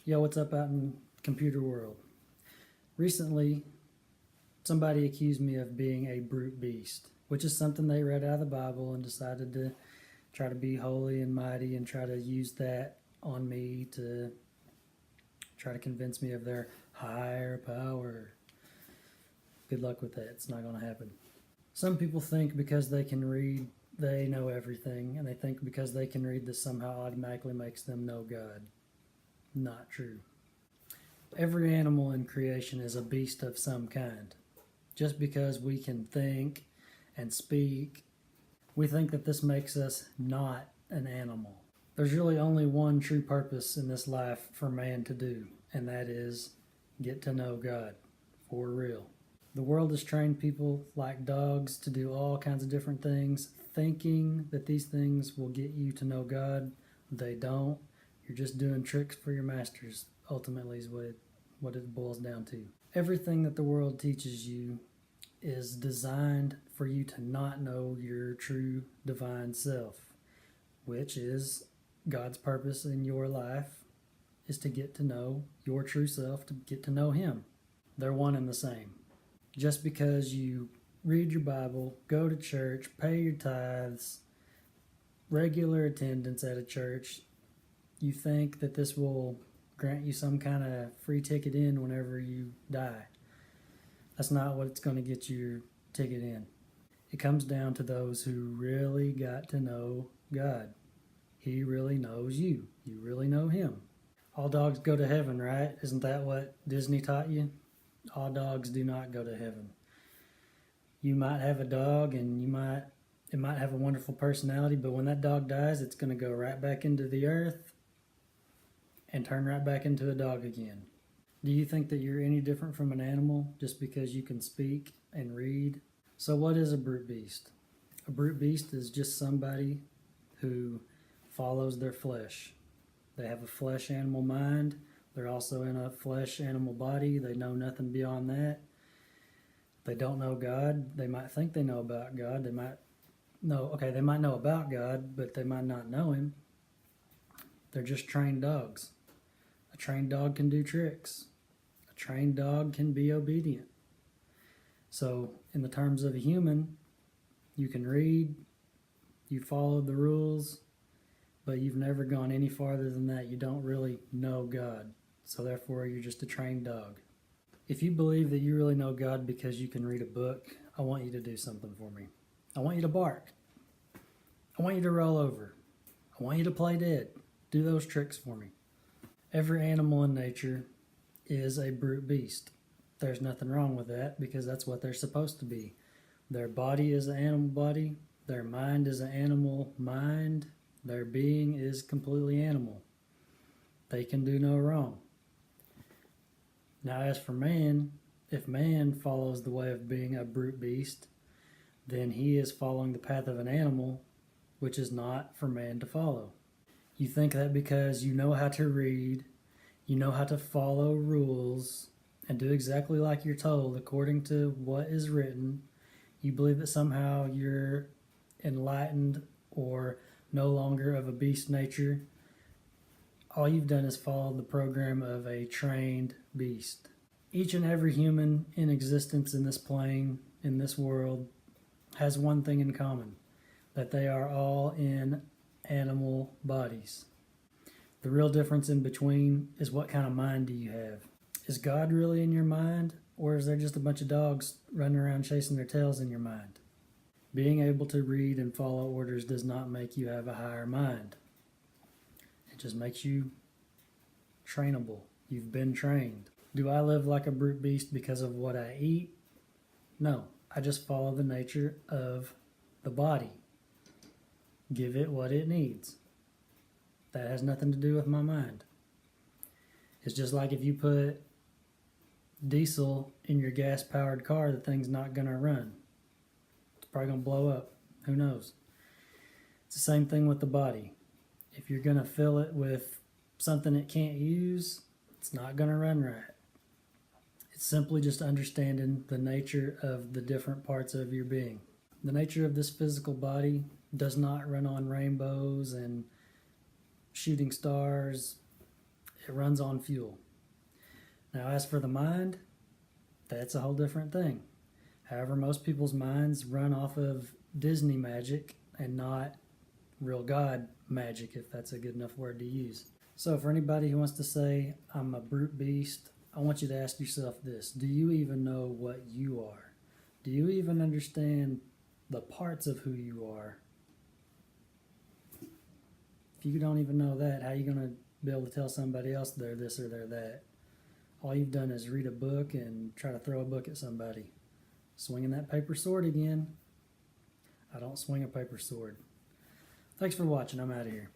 Yo, what's up out in computer world? Recently, somebody accused me of being a brute beast, which is something they read out of the Bible and decided to try to be holy and mighty and try to use that on me to try to convince me of their higher power. Good luck with that. It's not going to happen. Some people think because they can read, they know everything, and they think because they can read, this somehow automatically makes them know God. Not true. Every animal in creation is a beast of some kind. Just because we can think and speak, we think that this makes us not an animal. There's really only one true purpose in this life for man to do, and that is get to know God for real. The world has trained people like dogs to do all kinds of different things, thinking that these things will get you to know God. They don't. You're just doing tricks for your masters, ultimately, is what it boils down to. Everything that the world teaches you is designed for you to not know your true divine self, which is God's purpose in your life is to get to know your true self, to get to know Him. They're one and the same. Just because you read your Bible, go to church, pay your tithes, regular attendance at a church, you think that this will grant you some kind of free ticket in whenever you die. That's not what it's going to get you your ticket in. It comes down to those who really got to know God. He really knows you. You really know Him. All dogs go to heaven, right? Isn't that what Disney taught you? All dogs do not go to heaven. You might have a dog and it might have a wonderful personality, but when that dog dies, it's going to go right back into the earth and turn right back into a dog again. Do you think that you're any different from an animal just because you can speak and read? So what is a brute beast? A brute beast is just somebody who follows their flesh. They have a flesh animal mind. They're also in a flesh animal body. They know nothing beyond that. They don't know God. They might think they know about God. They might know about God, but they might not know Him. They're just trained dogs. A trained dog can do tricks. A trained dog can be obedient. So, in the terms of a human, you can read, you follow the rules, but you've never gone any farther than that. You don't really know God. So, therefore, you're just a trained dog. If you believe that you really know God because you can read a book, I want you to do something for me. I want you to bark. I want you to roll over. I want you to play dead. Do those tricks for me. Every animal in nature is a brute beast. There's nothing wrong with that because that's what they're supposed to be. Their body is an animal body. Their mind is an animal mind. Their being is completely animal. They can do no wrong. Now, as for man, if man follows the way of being a brute beast, then he is following the path of an animal, which is not for man to follow. You think that because you know how to read, you know how to follow rules, and do exactly like you're told according to what is written, you believe that somehow you're enlightened or no longer of a beast nature. All you've done is follow the program of a trained beast. Each and every human in existence in this plane, in this world, has one thing in common, that they are all in animal bodies. The real difference in between is what kind of mind do you have? Is God really in your mind, or is there just a bunch of dogs running around chasing their tails in your mind? Being able to read and follow orders does not make you have a higher mind. It just makes you trainable. You've been trained. Do I live like a brute beast because of what I eat? No, I just follow the nature of the body. Give it what it needs. That has nothing to do with my mind. It's just like if you put diesel in your gas-powered car, the thing's not going to run. It's probably going to blow up. Who knows? It's the same thing with the body. If you're going to fill it with something it can't use, it's not going to run right. It's simply just understanding the nature of the different parts of your being. The nature of this physical body does not run on rainbows and shooting stars. It runs on fuel. Now, as for the mind, that's a whole different thing. However, most people's minds run off of Disney magic and not real God magic, if that's a good enough word to use. So for anybody who wants to say, I'm a brute beast, I want you to ask yourself this. Do you even know what you are? Do you even understand the parts of who you are? If you don't even know that, how are you going to be able to tell somebody else they're this or they're that? All you've done is read a book and try to throw a book at somebody. Swinging that paper sword again. I don't swing a paper sword. Thanks for watching. I'm out of here.